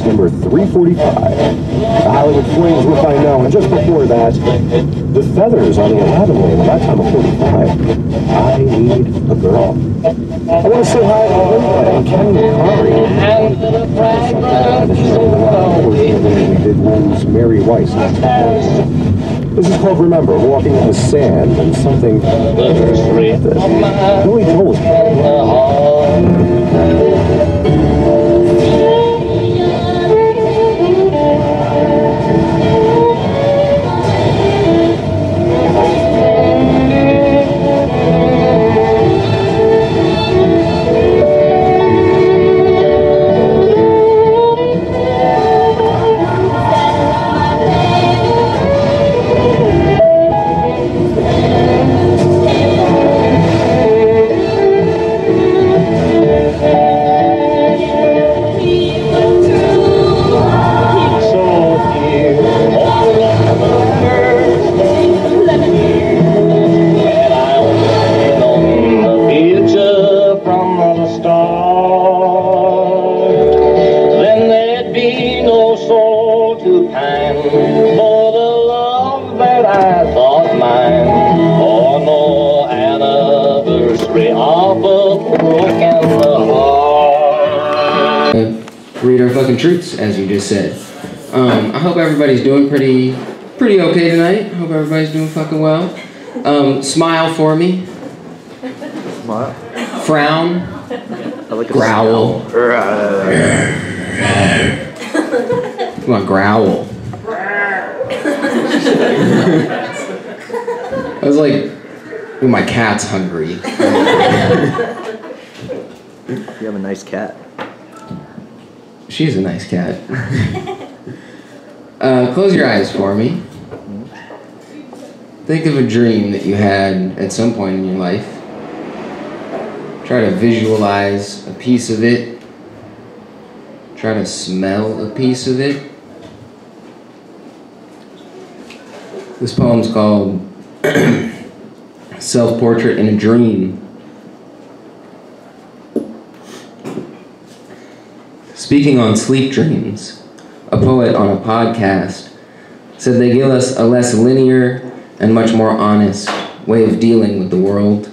Number 345. The Hollywood Flames were by now, and just before that, the Feathers on the 11 lane, about time of 45. I Need a Girl. I want to say hi to Linda and Ken McCarry. Unfortunately, we did lose Mary Weiss. This is called Remember, Walking in the Sand, and something that Billy Joel. Read our fucking truths, as you just said. I hope everybody's doing pretty okay tonight. Hope everybody's doing fucking well. Smile for me. Smile. Frown. I like growl. Come on, growl. I was like, oh, my cat's hungry. You have a nice cat. She's a nice cat. Close your eyes for me. Think of a dream that you had at some point in your life. Try to visualize a piece of it. Try to smell a piece of it. This poem's called Self-Portrait in a Dream. Speaking on sleep dreams, a poet on a podcast said they give us a less linear and much more honest way of dealing with the world.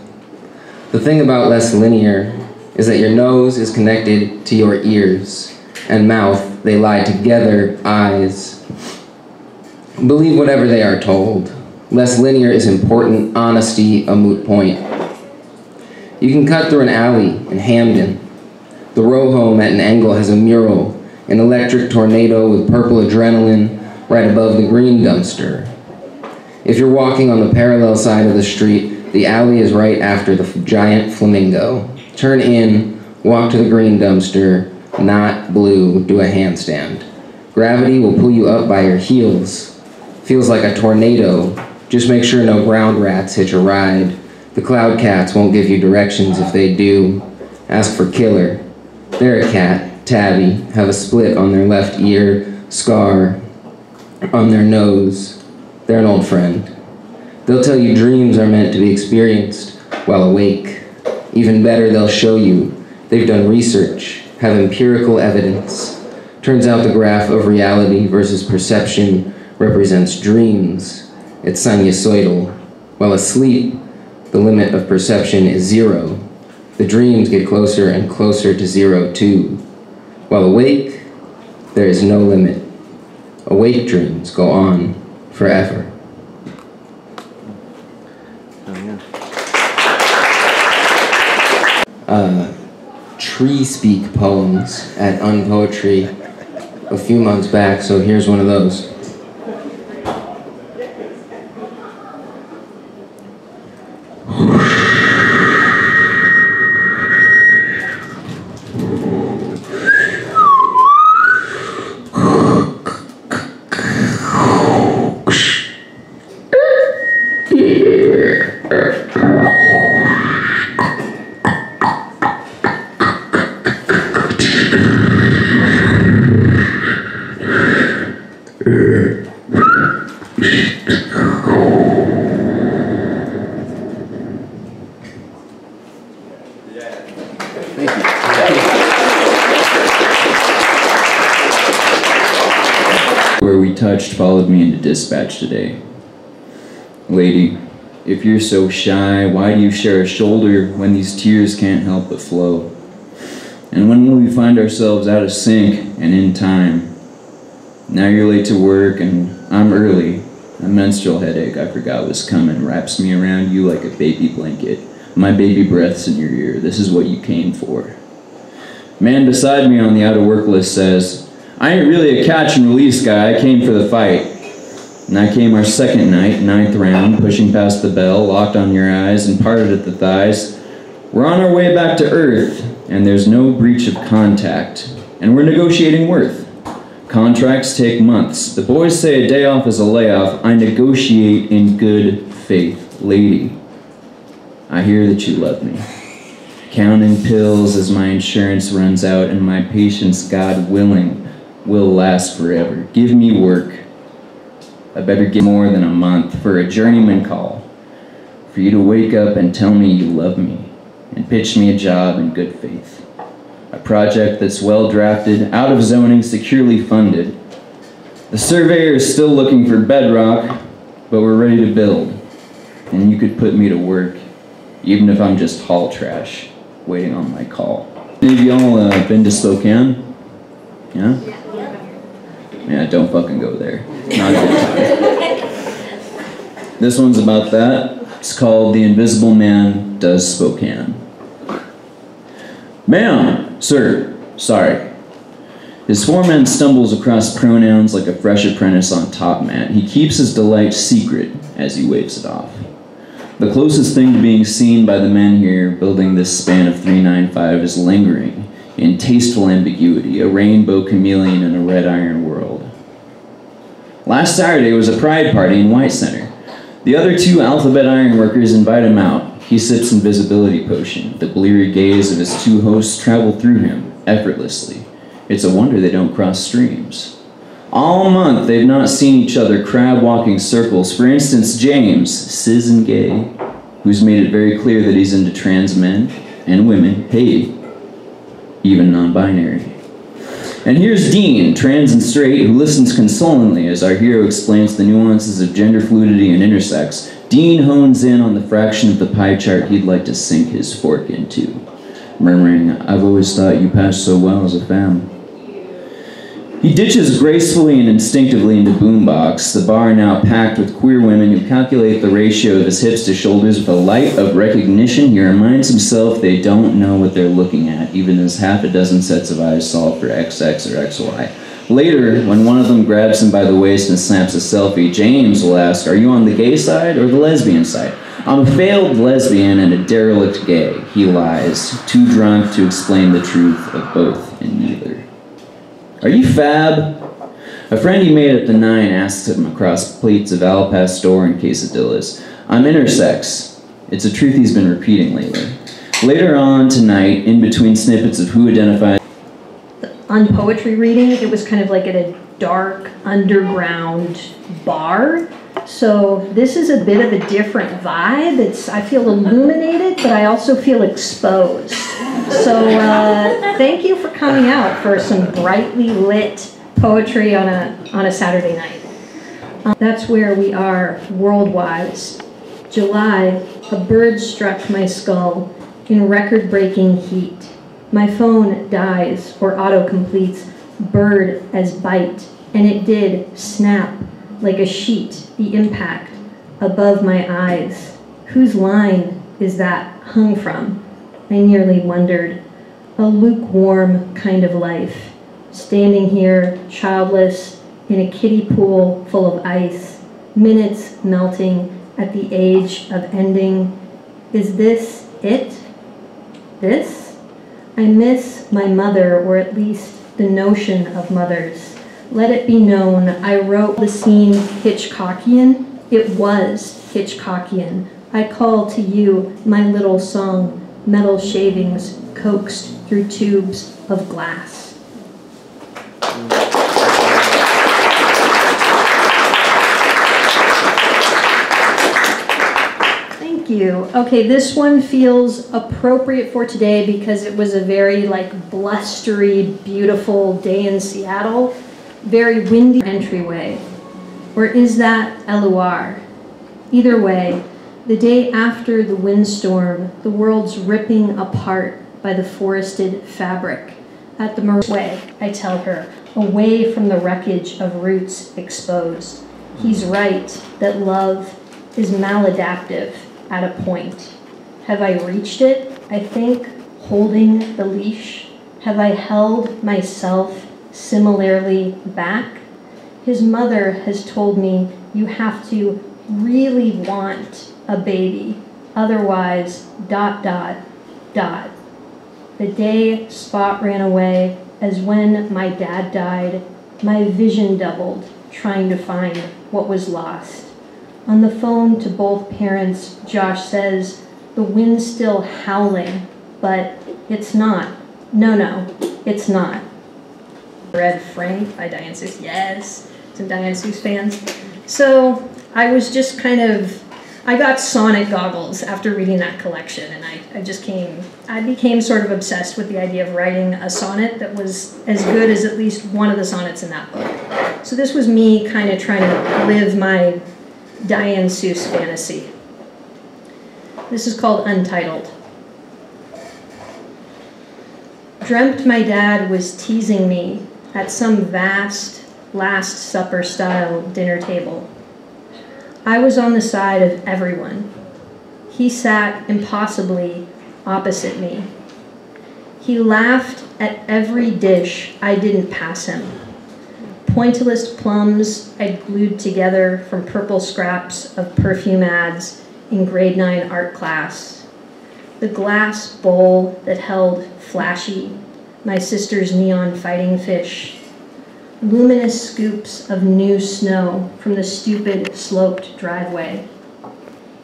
The thing about less linear is that your nose is connected to your ears, and mouth, they lie together, eyes. Believe whatever they are told. Less linear is important, honesty a moot point. You can cut through an alley in Hamden. The row home at an angle has a mural, an electric tornado with purple adrenaline right above the green dumpster. If you're walking on the parallel side of the street, the alley is right after the giant flamingo. Turn in, walk to the green dumpster, not blue, do a handstand. Gravity will pull you up by your heels. Feels like a tornado. Just make sure no ground rats hitch a ride. The cloud cats won't give you directions if they do. Ask for Killer. They're a cat, tabby, have a split on their left ear, scar on their nose. They're an old friend. They'll tell you dreams are meant to be experienced while awake. Even better, they'll show you. They've done research, have empirical evidence. Turns out the graph of reality versus perception represents dreams. It's sinusoidal. While asleep, the limit of perception is 0. The dreams get closer and closer to 0 too. While awake, there is no limit. Awake dreams go on forever. Tree Speak poems at Unpoetry a few months back, so here's one of those. Where we touched followed me into dispatch today. Lady, if you're so shy, why do you share a shoulder when these tears can't help but flow? And when will we find ourselves out of sync and in time? Now you're late to work and I'm early. A menstrual headache I forgot was coming wraps me around you like a baby blanket. My baby breath's in your ear. This is what you came for. Man beside me on the out of work list says, I ain't really a catch and release guy, I came for the fight. And I came our second night, 9th round, pushing past the bell, locked on your eyes, and parted at the thighs. We're on our way back to Earth, and there's no breach of contact. And we're negotiating worth. Contracts take months. The boys say a day off is a layoff. I negotiate in good faith. Lady, I hear that you love me. Counting pills as my insurance runs out, and my patience, God willing, will last forever. Give me work. I better get more than a month for a journeyman call. For you to wake up and tell me you love me and pitch me a job in good faith. A project that's well drafted, out of zoning, securely funded. The surveyor is still looking for bedrock, but we're ready to build. And you could put me to work, even if I'm just haul trash, waiting on my call. Any of y'all been to Spokane? Yeah? Yeah, don't fucking go there. Not a good time. This one's about that. It's called The Invisible Man Does Spokane. Ma'am, sir, sorry. His foreman stumbles across pronouns like a fresh apprentice on Top Mat. He keeps his delight secret as he waves it off. The closest thing to being seen by the men here building this span of 395 is lingering in tasteful ambiguity, a rainbow chameleon in a red iron world. Last Saturday was a pride party in White Center. The other 2 alphabet ironworkers invite him out. He sips invisibility potion. The bleary gaze of his 2 hosts travel through him, effortlessly. It's a wonder they don't cross streams. All month they've not seen each other crab-walking circles. For instance, James, cis and gay, who's made it very clear that he's into trans men and women, hey, even non-binary. And here's Dean, trans and straight, who listens consolingly as our hero explains the nuances of gender fluidity and intersex. Dean hones in on the fraction of the pie chart he'd like to sink his fork into, murmuring, I've always thought you passed so well as a femme. He ditches gracefully and instinctively into Boombox, the bar now packed with queer women who calculate the ratio of his hips to shoulders with a light of recognition. He reminds himself they don't know what they're looking at, even as half a dozen sets of eyes solve for XX or XY. Later, when one of them grabs him by the waist and snaps a selfie, James will ask, are you on the gay side or the lesbian side? I'm a failed lesbian and a derelict gay. He lies, too drunk to explain the truth of both and neither. Are you fab? A friend he made at the 9 asks him across plates of al pastor and quesadillas. I'm intersex. It's a truth he's been repeating lately. Later on tonight, in between snippets of who identifies on poetry reading, it was kind of like at a dark underground bar. So this is a bit of a different vibe. I feel illuminated, but I also feel exposed. So thank you for coming out for some brightly lit poetry on a Saturday night. That's where we are world-wise. July, a bird struck my skull in record-breaking heat. My phone dies or auto-completes bird as bite, and it did snap like a sheet, the impact above my eyes. Whose line is that hung from? I nearly wondered. A lukewarm kind of life, standing here childless in a kiddie pool full of ice, minutes melting at the age of ending. Is this it? This? I miss my mother, or at least the notion of mothers. Let it be known, I wrote the scene Hitchcockian. It was Hitchcockian. I call to you my little song, metal shavings coaxed through tubes of glass. Thank you. Okay, this one feels appropriate for today because it was a very blustery, beautiful day in Seattle. Very windy entryway. Or is that Eluar? Either way, the day after the windstorm, the world's ripping apart by the forested fabric. At the way, I tell her, away from the wreckage of roots exposed. He's right that love is maladaptive at a point. Have I reached it, I think, holding the leash? Have I held myself similarly back? His mother has told me you have to really want a baby, otherwise ... The day Spot ran away, as when my dad died, my vision doubled, trying to find what was lost. On the phone to both parents, Josh says, the wind's still howling, but it's not. No, it's not. Read Frank by Diane Seuss. Yes, some Diane Seuss fans. So I was just I got sonnet goggles after reading that collection, and I became sort of obsessed with the idea of writing a sonnet that was as good as at least one of the sonnets in that book. So this was me kind of trying to live my Diane Seuss fantasy. This is called Untitled. Dreamt my dad was teasing me at some vast Last Supper-style dinner table. I was on the side of everyone. He sat impossibly opposite me. He laughed at every dish I didn't pass him. Pointillist plums I'd glued together from purple scraps of perfume ads in grade 9 art class. The glass bowl that held Flashy, my sister's neon fighting fish. Luminous scoops of new snow from the stupid sloped driveway.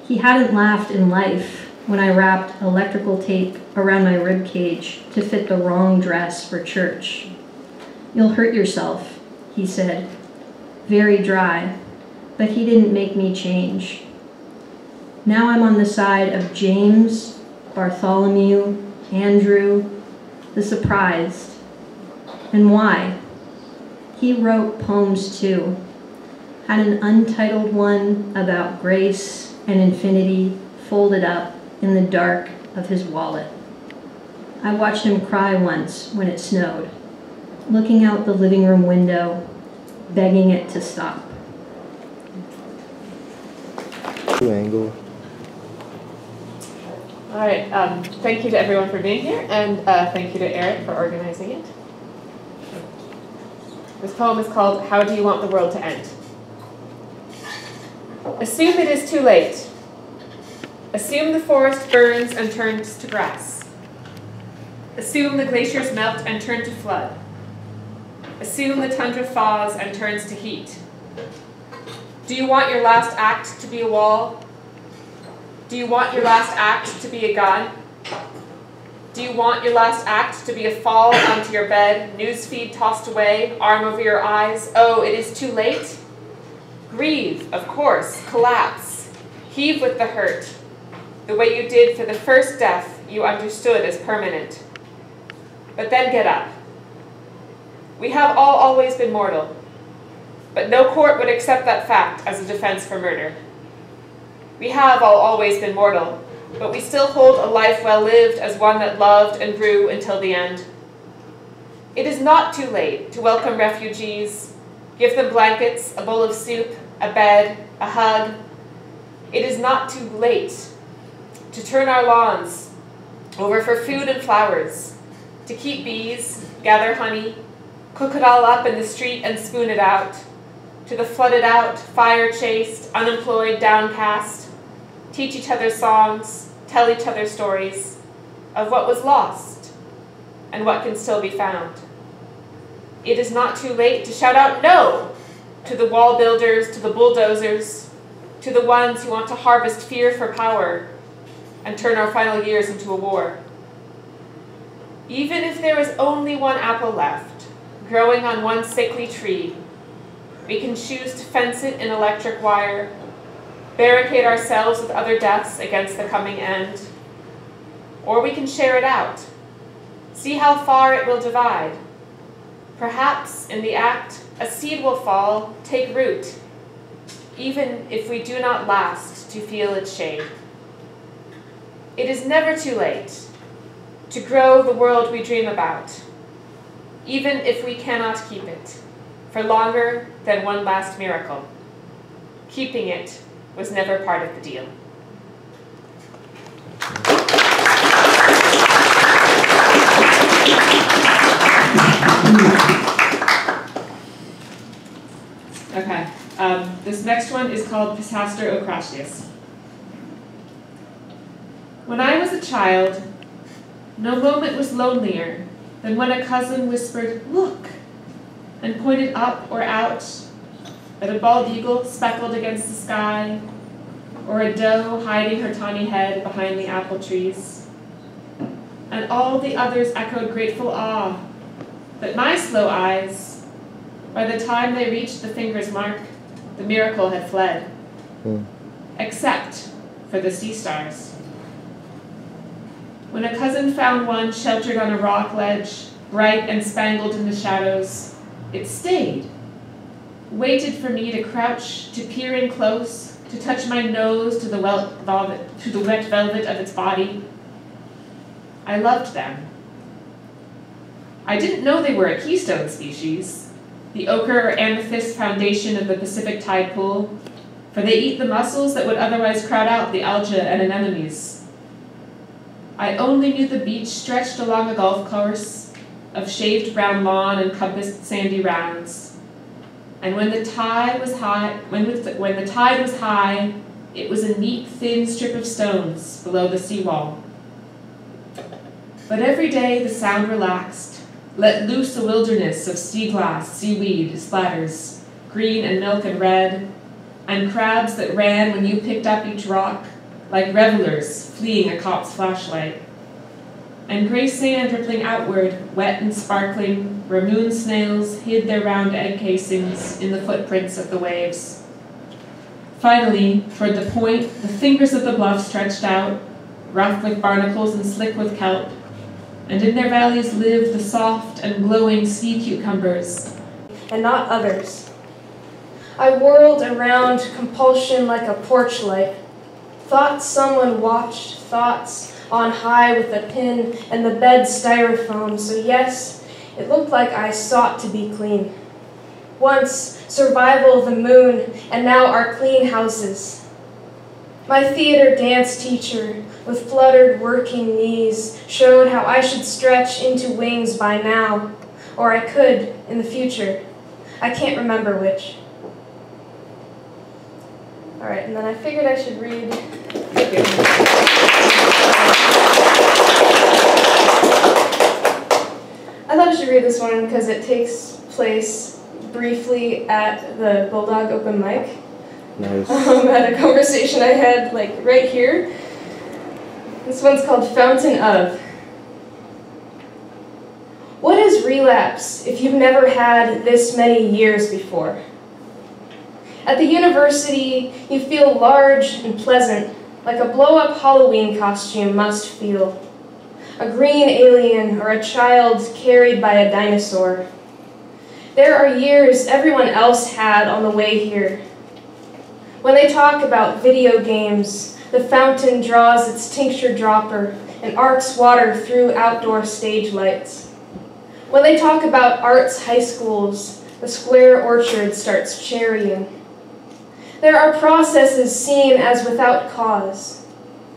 He hadn't laughed in life when I wrapped electrical tape around my rib cage to fit the wrong dress for church. You'll hurt yourself, he said, very dry, but he didn't make me change. Now I'm on the side of James, Bartholomew, Andrew, the surprised. And why? He wrote poems too. Had an untitled one about grace and infinity folded up in the dark of his wallet. I watched him cry once when it snowed, looking out the living room window, begging it to stop. Angle. All right, thank you to everyone for being here, and thank you to Eric for organizing it. This poem is called How Do You Want the World to End? Assume it is too late. Assume the forest burns and turns to grass. Assume the glaciers melt and turn to flood. Assume the tundra thaws and turns to heat. Do you want your last act to be a wall? Do you want your last act to be a gun? Do you want your last act to be a fall onto your bed, newsfeed tossed away, arm over your eyes? Oh, it is too late? Grieve, of course, collapse. Heave with the hurt, the way you did for the first death you understood as permanent. But then get up. We have all always been mortal. but no court would accept that fact as a defense for murder. We have all always been mortal, but we still hold a life well lived as one that loved and grew until the end. It is not too late to welcome refugees, give them blankets, a bowl of soup, a bed, a hug. It is not too late to turn our lawns over for food and flowers, to keep bees, gather honey, cook it all up in the street and spoon it out, to the flooded out, fire-chased, unemployed, downcast, teach each other songs, tell each other stories of what was lost and what can still be found. It is not too late to shout out no to the wall builders, to the bulldozers, to the ones who want to harvest fear for power and turn our final years into a war. Even if there is only one apple left, growing on one sickly tree, we can choose to fence it in electric wire, barricade ourselves with other deaths against the coming end, or we can share it out, see how far it will divide. Perhaps in the act, a seed will fall, take root, even if we do not last to feel its shade. It is never too late to grow the world we dream about, even if we cannot keep it for longer than one last miracle. Keeping it was never part of the deal. Okay, this next one is called Pisaster Okratius. When I was a child, no moment was lonelier than when a cousin whispered, "Look," and pointed up or out at a bald eagle speckled against the sky, or a doe hiding her tawny head behind the apple trees. And all the others echoed grateful awe, but my slow eyes, by the time they reached the finger's mark, the miracle had fled, except for the sea stars. When a cousin found one sheltered on a rock ledge, bright and spangled in the shadows, it stayed, waited for me to crouch, to peer in close, to touch my nose to the wet velvet of its body. I loved them. I didn't know they were a keystone species, the ochre or amethyst foundation of the Pacific tide pool, for they eat the mussels that would otherwise crowd out the algae and anemones. I only knew the beach stretched along a golf course of shaved brown lawn and compassed sandy rounds. And when the tide was high, it was a neat, thin strip of stones below the seawall. But every day the sound relaxed, let loose a wilderness of sea glass, seaweed, splatters, green and milk and red, and crabs that ran when you picked up each rock, like revelers fleeing a cop's flashlight. And gray sand rippling outward, wet and sparkling, where moon snails hid their round egg casings in the footprints of the waves. Finally, toward the point, the fingers of the bluff stretched out, rough with barnacles and slick with kelp, and in their valleys lived the soft and glowing sea cucumbers, and not others. I whirled around compulsion like a porch light. Thoughts someone watched, thoughts on high with a pin and the bed styrofoam, so yes, it looked like I sought to be clean. Once, survival of the moon, and now our clean houses. My theater dance teacher, with fluttered working knees, showed how I should stretch into wings by now, or I could in the future. I can't remember which. All right, and then I figured I should read. I thought I should read this one because it takes place briefly at the Bulldog open mic. Nice. At a conversation I had right here. This one's called Fountain of. What is relapse if you've never had this many years before? At the university, you feel large and pleasant, like a blow-up Halloween costume must feel. A green alien or a child carried by a dinosaur. There are years everyone else had on the way here. When they talk about video games, the fountain draws its tincture dropper and arcs water through outdoor stage lights. When they talk about arts high schools, the square orchard starts cherrying. There are processes seen as without cause,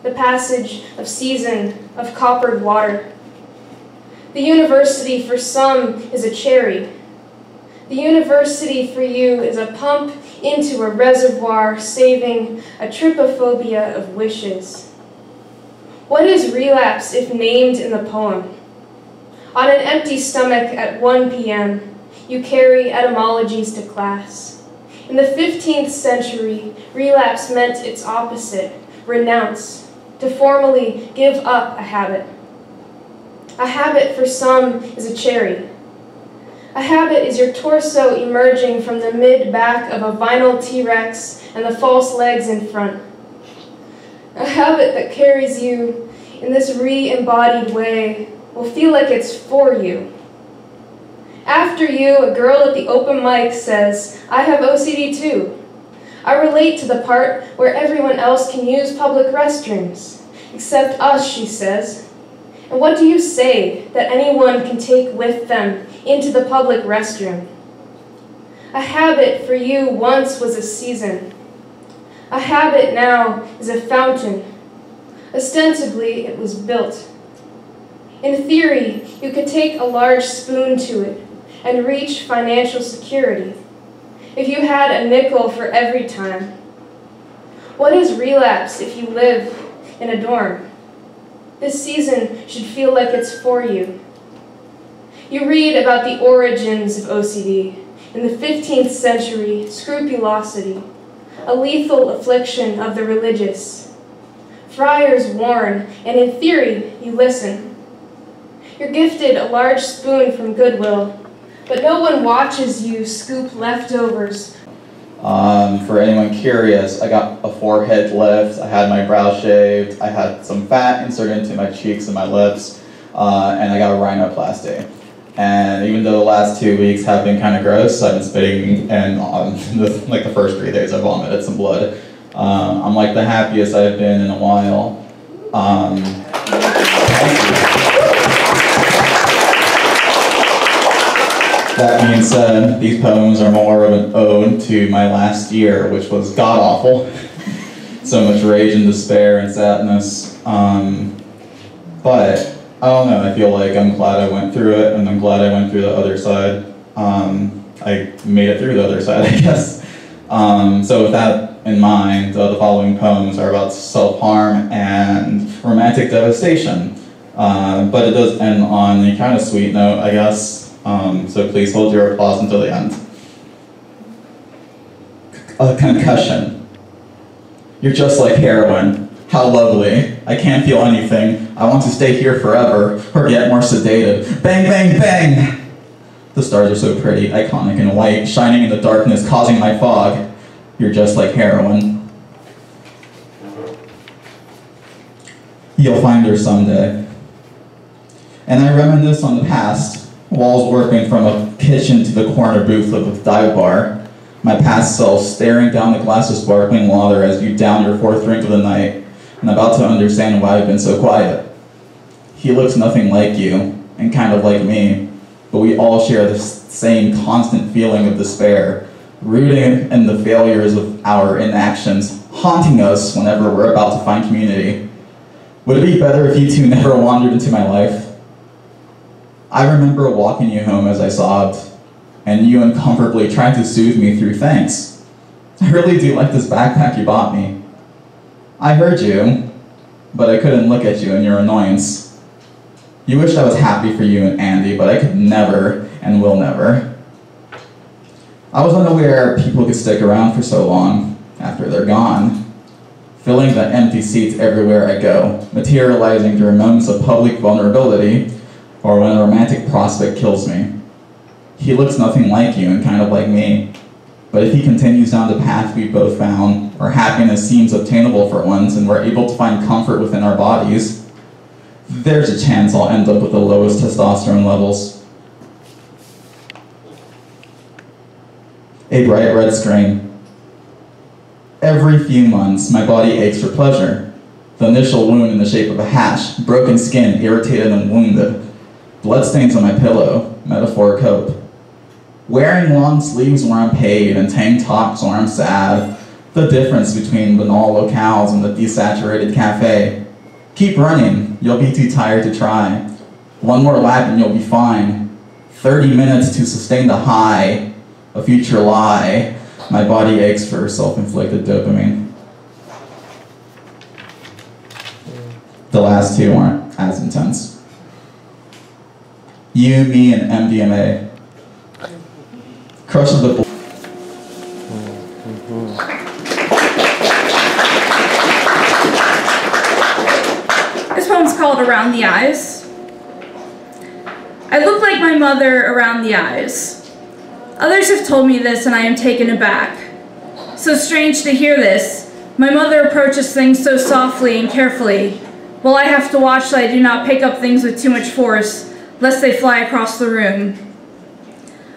the passage of season of coppered water. The university for some is a cherry. The university for you is a pump into a reservoir saving a trypophobia of wishes. What is relapse if named in the poem? On an empty stomach at 1 p.m., you carry etymologies to class. In the 15th century, relapse meant its opposite, renounce, to formally give up a habit. A habit for some is a cherry. A habit is your torso emerging from the mid-back of a vinyl T-Rex and the false legs in front. A habit that carries you in this re-embodied way will feel like it's for you. After you, a girl at the open mic says, "I have OCD too. I relate to the part where everyone else can use public restrooms, except us," she says. And what do you say that anyone can take with them into the public restroom? A habit for you once was a season. A habit now is a fountain. Ostensibly, it was built. In theory, you could take a large spoon to it and reach financial security if you had a nickel for every time. What is relapse if you live in a dorm? This season should feel like it's for you. You read about the origins of OCD. In the 15th century, scrupulosity, a lethal affliction of the religious. Friars warn, and in theory, you listen. You're gifted a large spoon from Goodwill, but no one watches you scoop leftovers. For anyone curious, I got a forehead lift, I had my brow shaved, I had some fat inserted into my cheeks and my lips, and I got a rhinoplasty. And even though the last 2 weeks have been kind of gross, I've been spitting, and like the first 3 days I vomited some blood. I'm like the happiest I've been in a while. That being said, these poems are more of an ode to my last year, which was god-awful. So much rage and despair and sadness. But, I don't know, I feel like I'm glad I went through it, and I'm glad I went through the other side. I made it through the other side, I guess. So with that in mind, the following poems are about self-harm and romantic devastation. But it does end on a kind of sweet note, I guess. So please hold your applause until the end. A concussion. You're just like heroin. How lovely. I can't feel anything. I want to stay here forever, or get more sedated. Bang, bang, bang! The stars are so pretty, iconic and white, shining in the darkness, causing my fog. You're just like heroin. You'll find her someday. And I reminisce on the past. Walls warping from a kitchen to the corner booth of a dive bar. My past self staring down the glass of sparkling water as you down your 4th drink of the night, and about to understand why I've been so quiet. He looks nothing like you, and kind of like me, but we all share the same constant feeling of despair, rooting in the failures of our inactions, haunting us whenever we're about to find community. Would it be better if you two never wandered into my life? I remember walking you home as I sobbed, and you uncomfortably tried to soothe me through thanks. I really do like this backpack you bought me. I heard you, but I couldn't look at you in your annoyance. You wished I was happy for you and Andy, but I could never and will never. I was unaware people could stick around for so long after they're gone, filling the empty seats everywhere I go, materializing during moments of public vulnerability, or when a romantic prospect kills me. He looks nothing like you and kind of like me, but if he continues down the path we both found, or happiness seems obtainable for once and we're able to find comfort within our bodies, there's a chance I'll end up with the lowest testosterone levels. a bright red screen. Every few months, my body aches for pleasure. The initial wound in the shape of a hash, broken skin, irritated and wounded. Bloodstains on my pillow, metaphor cope. Wearing long sleeves when I'm paid and tank tops when I'm sad. The difference between banal locales and the desaturated cafe. Keep running, you'll be too tired to try. One more lap and you'll be fine. 30 minutes to sustain the high. A future lie. My body aches for self-inflicted dopamine. The last two aren't as intense. You, me, and MDMA. Crush of the This poem's called Around the Eyes. I look like my mother around the eyes. Others have told me this and I am taken aback. So strange to hear this. My mother approaches things so softly and carefully, while I have to watch that I do not pick up things with too much force, lest they fly across the room.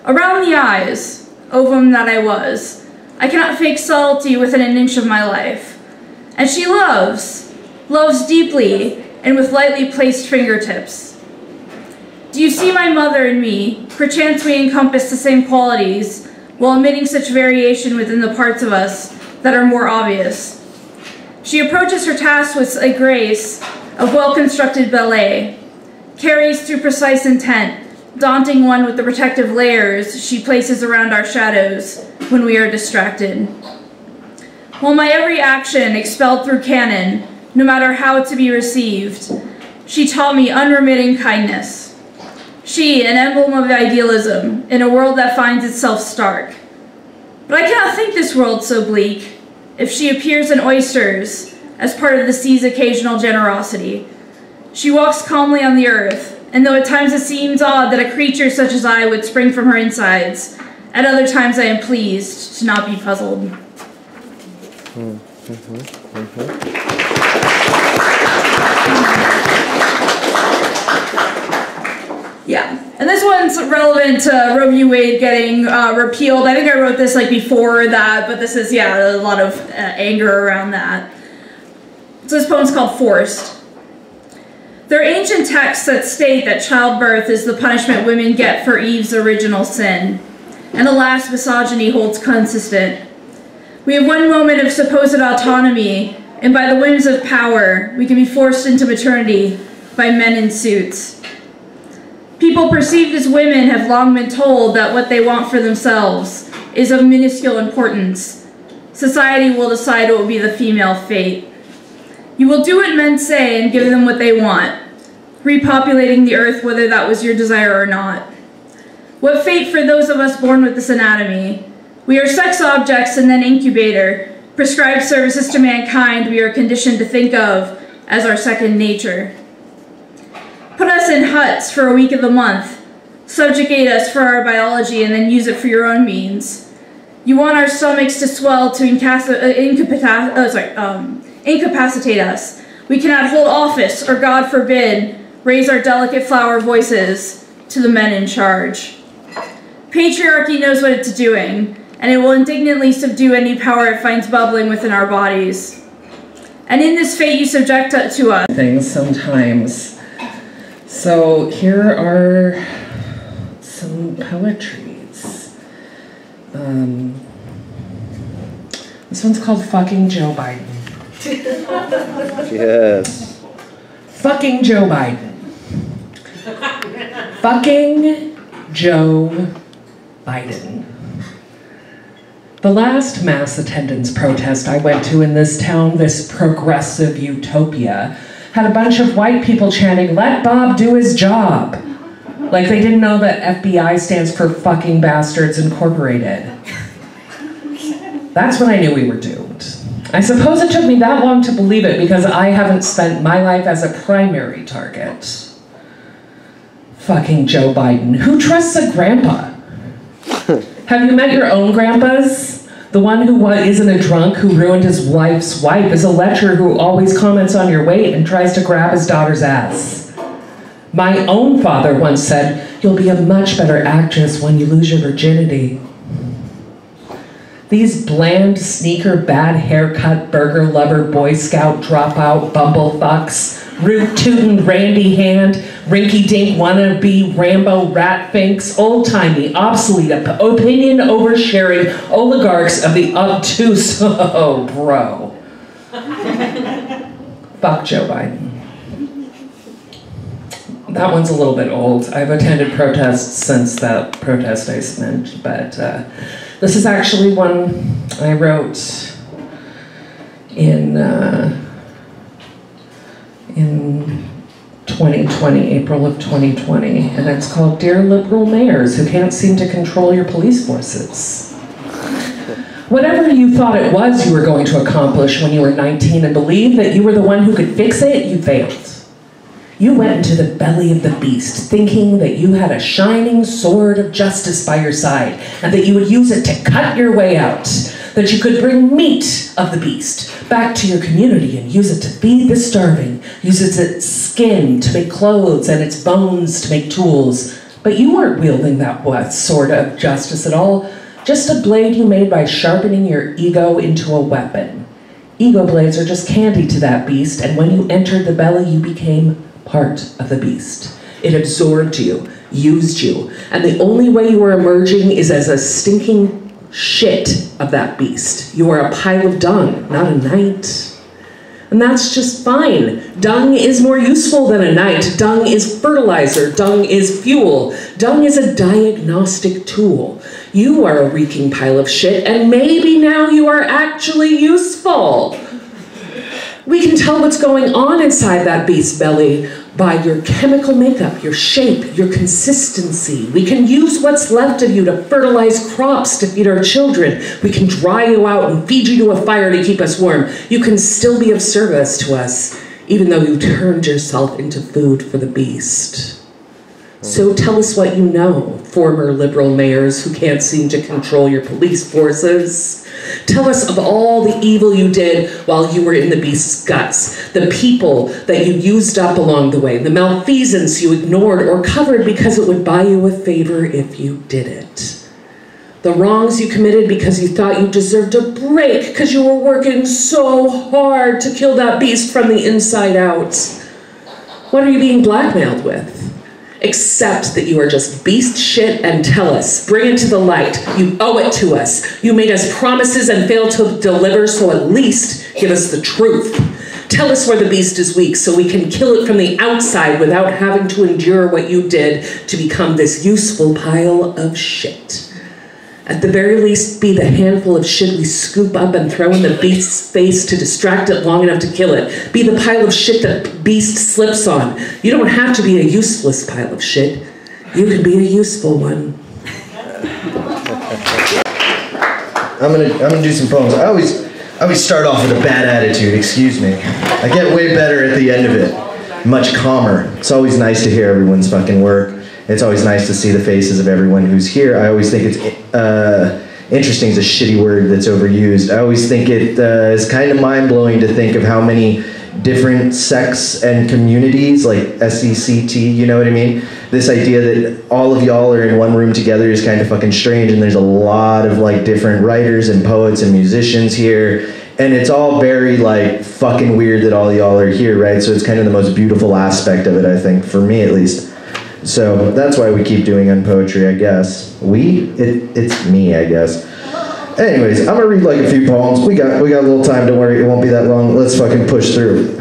Around the eyes, ovum that I was, I cannot fake subtlety within an inch of my life. And she loves deeply, and with lightly placed fingertips. Do you see my mother in me? Perchance we encompass the same qualities, while emitting such variation within the parts of us that are more obvious. She approaches her task with a grace of well-constructed ballet, carries through precise intent, daunting one with the protective layers she places around our shadows when we are distracted. While my every action expelled through canon, no matter how to be received, she taught me unremitting kindness. She, an emblem of idealism, in a world that finds itself stark. But I cannot think this world so bleak, if she appears in oysters, as part of the sea's occasional generosity. She walks calmly on the earth, and though at times it seems odd that a creature such as I would spring from her insides, at other times I am pleased to not be puzzled. Yeah, and this one's relevant to Roe v. Wade getting repealed. I think I wrote this like before that, but this is, yeah, a lot of anger around that. So this poem's called Forced. There are ancient texts that state that childbirth is the punishment women get for Eve's original sin. And alas, misogyny holds consistent. We have one moment of supposed autonomy, and by the whims of power, we can be forced into maternity by men in suits. People perceived as women have long been told that what they want for themselves is of minuscule importance. Society will decide what will be the female fate. You will do what men say and give them what they want, repopulating the earth whether that was your desire or not. What fate for those of us born with this anatomy? We are sex objects and then incubator, prescribed services to mankind we are conditioned to think of as our second nature. Put us in huts for a week of the month, subjugate us for our biology, and then use it for your own means. You want our stomachs to swell to incapacitate us. We cannot hold office, or God forbid, raise our delicate flower voices to the men in charge. Patriarchy knows what it's doing, and it will indignantly subdue any power it finds bubbling within our bodies. And in this fate you subject to us. Things sometimes. So here are some poetries. This one's called Fucking Joe Biden. Yes. Fucking Joe Biden. Fucking Joe Biden. The last mass attendance protest I went to in this town, this progressive utopia, had a bunch of white people chanting, "Let Bob do his job." Like they didn't know that FBI stands for Fucking Bastards Incorporated. That's when I knew we were doomed. I suppose it took me that long to believe it because I haven't spent my life as a primary target. Fucking Joe Biden. Who trusts a grandpa? Have you met your own grandpas? The one who isn't a drunk who ruined his wife's wife is a lecturer who always comments on your weight and tries to grab his daughter's ass. My own father once said, "You'll be a much better actress when you lose your virginity." These bland sneaker, bad haircut, burger lover, Boy Scout dropout, bumblefucks, root tootin' randy hand, rinky dink wannabe, Rambo rat finks, old timey, obsolete, opinion oversharing oligarchs of the obtuse. Oh, bro. Fuck Joe Biden. That one's a little bit old. I've attended protests since that protest I meant, but this is actually one I wrote in 2020, April of 2020, and it's called Dear Liberal Mayors Who Can't Seem to Control Your Police Forces. Whatever you thought it was you were going to accomplish when you were 19 and believed that you were the one who could fix it, you failed. You went into the belly of the beast, thinking that you had a shining sword of justice by your side, and that you would use it to cut your way out, that you could bring meat of the beast back to your community and use it to feed the starving, use its skin to make clothes and its bones to make tools. But you weren't wielding that sword of justice at all, just a blade you made by sharpening your ego into a weapon. Ego blades are just candy to that beast, and when you entered the belly, you became part of the beast. It absorbed you, used you, and the only way you are emerging is as a stinking shit of that beast. You are a pile of dung, not a knight. And that's just fine. Dung is more useful than a knight. Dung is fertilizer. Dung is fuel. Dung is a diagnostic tool. You are a reeking pile of shit, and maybe now you are actually useful. We can tell what's going on inside that beast's belly by your chemical makeup, your shape, your consistency. We can use what's left of you to fertilize crops to feed our children. We can dry you out and feed you to a fire to keep us warm. You can still be of service to us, even though you turned yourself into food for the beast. So tell us what you know, former liberal mayors who can't seem to control your police forces. Tell us of all the evil you did while you were in the beast's guts, the people that you used up along the way, the malfeasance you ignored or covered because it would buy you a favor if you did it. The wrongs you committed because you thought you deserved a break because you were working so hard to kill that beast from the inside out. What are you being blackmailed with? Accept that you are just beast shit and tell us. Bring it to the light. You owe it to us. You made us promises and failed to deliver, so at least give us the truth. Tell us where the beast is weak so we can kill it from the outside without having to endure what you did to become this useful pile of shit. At the very least, be the handful of shit we scoop up and throw in the beast's face to distract it long enough to kill it. Be the pile of shit that beast slips on. You don't have to be a useless pile of shit. You can be a useful one. I'm gonna do some poems. I always start off with a bad attitude, excuse me. I get way better at the end of it. Much calmer. It's always nice to hear everyone's fucking work. It's always nice to see the faces of everyone who's here. I always think it's interesting is a shitty word that's overused. I always think it is kind of mind-blowing to think of how many different sects and communities, like SECT, you know what I mean? This idea that all of y'all are in one room together is kind of fucking strange, and there's a lot of like different writers and poets and musicians here, and it's all very like fucking weird that all y'all are here, right? So it's kind of the most beautiful aspect of it, I think, for me at least. So that's why we keep doing Unpoetry, I guess. It's me, I guess. Anyways, I'm gonna read like a few poems. We got a little time, don't worry, it won't be that long. Let's fucking push through.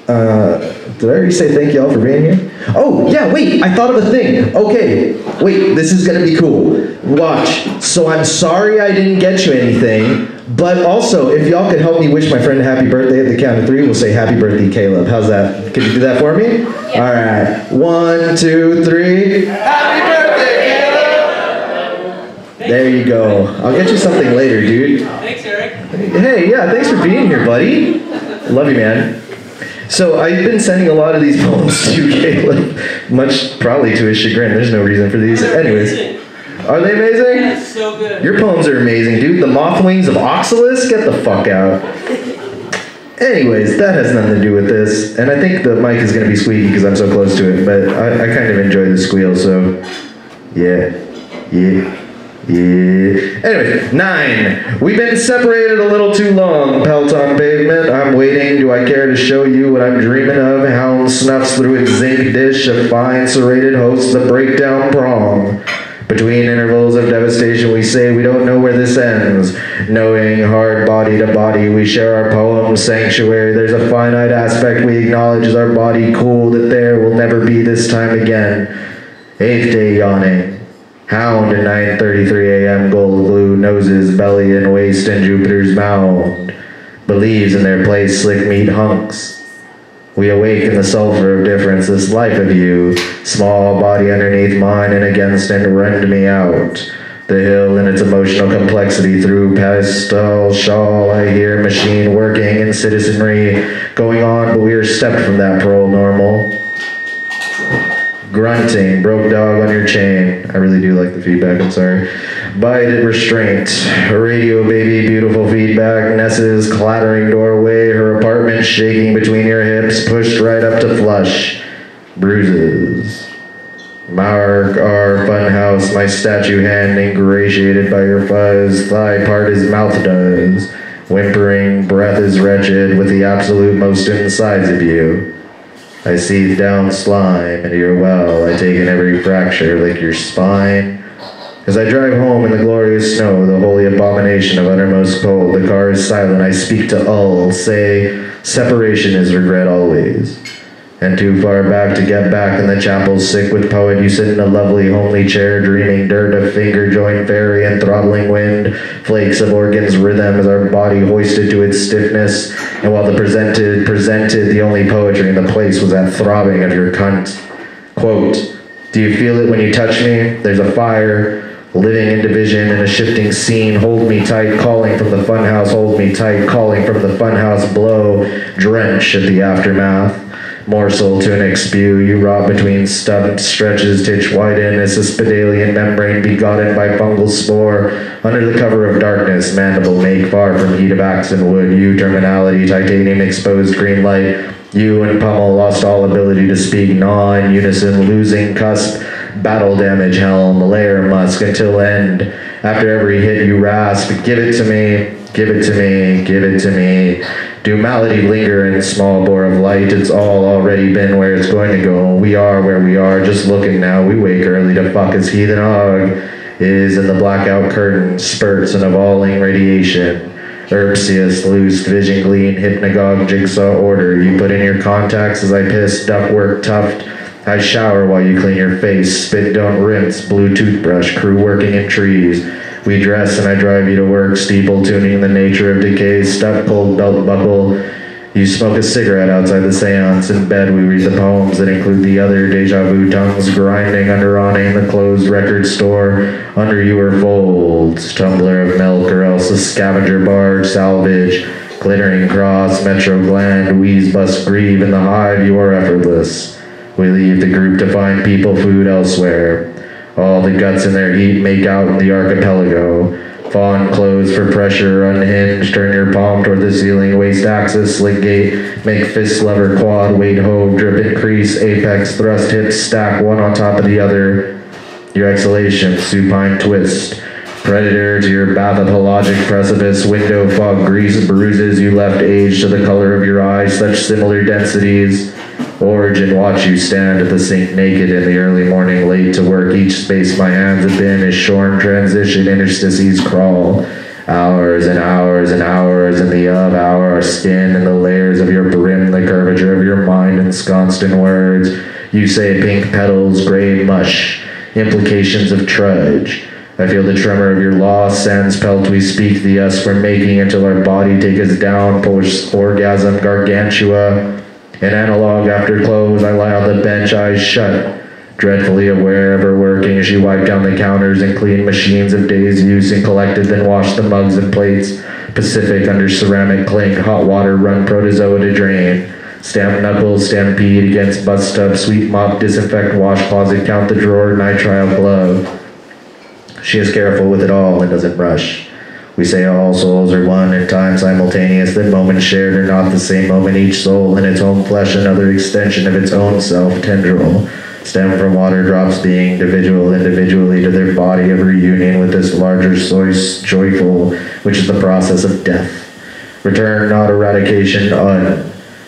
Did I already say thank y'all for being here? Oh, yeah, wait, I thought of a thing. Okay, wait, this is gonna be cool. Watch. So I'm sorry I didn't get you anything, but also, if y'all could help me wish my friend a happy birthday at the count of 3, we'll say happy birthday, Caleb. How's that? Could you do that for me? Yeah. All right. 1, 2, 3. Happy birthday, Caleb! There you go. I'll get you something later, dude. Thanks, Eric. Hey, yeah, thanks for being here, buddy. Love you, man. So I've been sending a lot of these poems to Caleb, much probably to his chagrin. There's no reason for these. Anyways. Are they amazing? Yeah, it's so good. Your poems are amazing, dude. The Moth Wings of Oxalis? Get the fuck out. Anyways, that has nothing to do with this. And I think the mic is going to be squeaky because I'm so close to it. But I kind of enjoy the squeal, so... Yeah. Yeah. Anyway, 9. We've been separated a little too long, pelt on pavement. I'm waiting. Do I care to show you what I'm dreaming of? Hound snuffs through its zinc dish of fine serrated hosts the breakdown prong. Between intervals of devastation, we say we don't know where this ends. Knowing hard body to body, we share our poem sanctuary. There's a finite aspect we acknowledge as our body cool that there will never be this time again. 8th day yawning. Hound at 9:33 a.m. gold glue, noses, belly, and waist in Jupiter's mound. Believes in their place slick meat hunks. We awaken the sulfur of difference, this life of you. Small body underneath mine and against and rend me out. The hill in its emotional complexity through pastel shawl. I hear machine working and citizenry going on, but we are stepped from that parole normal. Grunting, broke dog on your chain. I really do like the feedback, I'm sorry. Bite at restraint. A radio baby, beautiful feedback. Nessa's clattering doorway, her apartment shaking between your hips, pushed right up to flush. Bruises. Mark our funhouse, my statue hand ingratiated by your fuzz. Thigh part his mouth does. Whimpering, breath is wretched with the absolute most insides of you. I seethe down slime into your well. I take in every fracture like your spine. As I drive home in the glorious snow, the holy abomination of uttermost cold, the car is silent. I speak to Ull, say, separation is regret always. And too far back to get back in the chapel, sick with poet, you sit in a lovely homely chair, dreaming dirt of finger joint fairy and throttling wind, flakes of organ's rhythm as our body hoisted to its stiffness, and while the presented, the only poetry in the place was that throbbing of your cunt. Quote, do you feel it when you touch me? There's a fire, living in division in a shifting scene. Hold me tight, calling from the funhouse. Hold me tight, calling from the funhouse. Blow, drench at the aftermath. Morsel to an expew, you rot between stubbed stretches, titch widen as a spidalian membrane begotten by fungal spore. Under the cover of darkness, mandible make far from heat of axe and wood. You, terminality, titanium exposed green light. You and pummel lost all ability to speak, gnaw in unison, losing cusp. Battle damage helm, layer musk until end. After every hit you rasp, give it to me, give it to me, give it to me. Do malady linger in small bore of light? It's all already been where it's going to go. We are where we are, just looking now. We wake early to fuck as heathen hog is in the blackout curtain, spurts and evolving radiation. Herbsius, loosed, vision glean, hypnagogue, jigsaw order. You put in your contacts as I piss, ductwork tuft. I shower while you clean your face, spit don't rinse, blue toothbrush, crew working in trees. We dress and I drive you to work, steeple tuning the nature of decay, stuck cold belt buckle. You smoke a cigarette outside the seance. In bed we read the poems that include the other deja vu tongues grinding under awning the closed record store. Under you are folds, tumbler of milk or else a scavenger barge, salvage, glittering cross, metro gland, wheeze, bust, grieve. In the hive you are effortless. We leave the group to find people food elsewhere. All the guts in their heat make out in the archipelago. Fawn clothes for pressure, unhinged, turn your palm toward the ceiling, waist axis, slick gate, make fist lever, quad, weight hove, drip increase, apex, thrust, hips, stack one on top of the other. Your exhalation, supine twist. Predator to your bathopelagic precipice, window fog, grease, bruises you left age to the color of your eyes, such similar densities. Origin, watch you stand at the sink naked in the early morning, late to work. Each space my hands have been is shorn transition, interstices crawl. Hours and hours and hours in the of our skin and the layers of your brim, the curvature of your mind ensconced in words. You say pink petals, gray mush, implications of trudge. I feel the tremor of your loss, sans pelt we speak the us for making until our body take us down, post-orgasm gargantua. An analog after close, I lie on the bench, eyes shut, dreadfully aware of her working as she wiped down the counters and cleaned machines of days' use and collected, then washed the mugs and plates. Pacific under ceramic clink, hot water run protozoa to drain. Stamp knuckles, stampede against bus stub, sweep mop, disinfect, wash closet, count the drawer, nitrile glove. She is careful with it all and doesn't rush. We say all souls are one in time simultaneous, that moments shared are not the same moment, each soul in its own flesh, another extension of its own self, tendril. stem from water drops being individually to their body of reunion with this larger source, joyful, which is the process of death. Return, not eradication,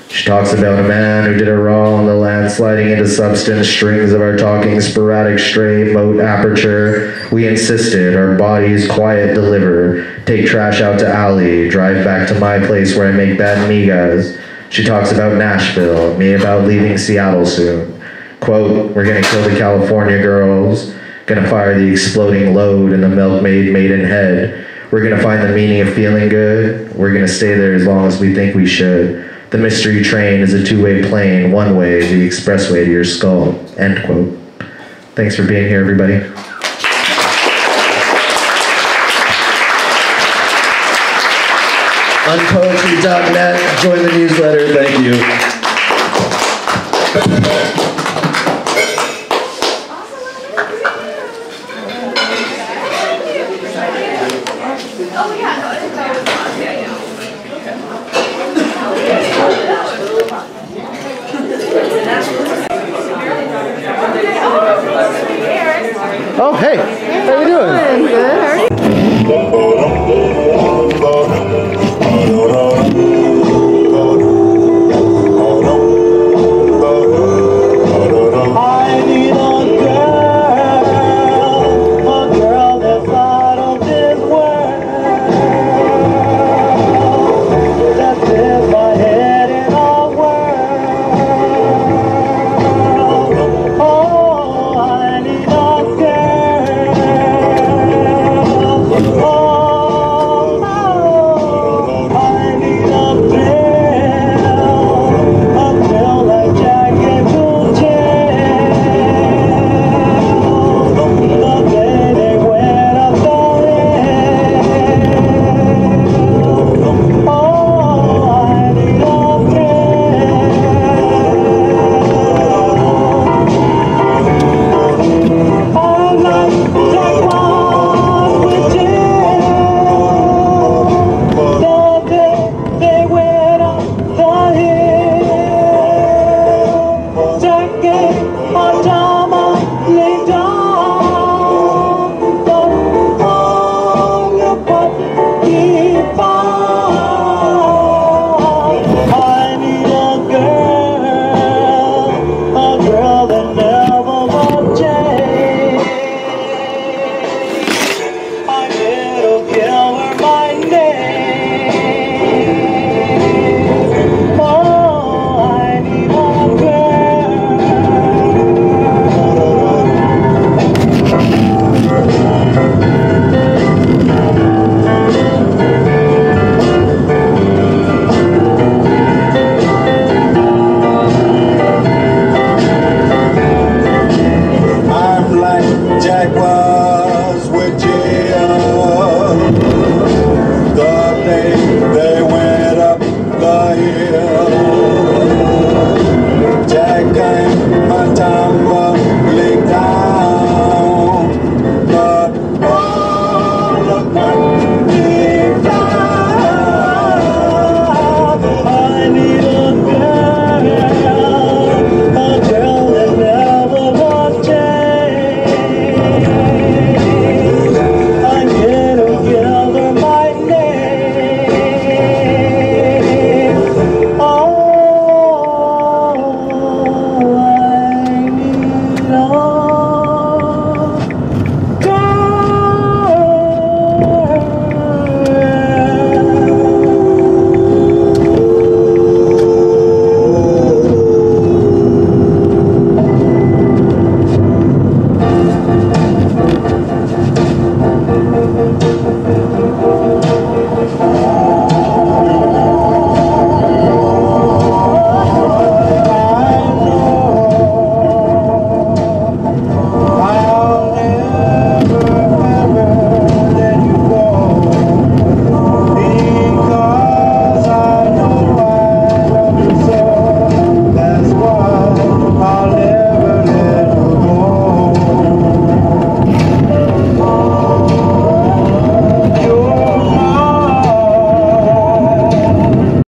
She talks about a man who did it wrong, the land sliding into substance, strings of our talking, sporadic stray, moat aperture. We insisted, our bodies quiet deliver, take trash out to alley, drive back to my place where I make bad migas. She talks about Nashville, me about leaving Seattle soon. Quote, we're gonna kill the California girls, gonna fire the exploding load in the milkmaid maiden head. We're gonna find the meaning of feeling good. We're gonna stay there as long as we think we should. The mystery train is a two-way plane, one way, the expressway to your skull. End quote. Thanks for being here, everybody. Unpoetry.net, join the newsletter, thank you. Oh, hey, how you doing? Good, how are you? I need a girl that's out of this world, that fills my head in a whirl. Oh, I need a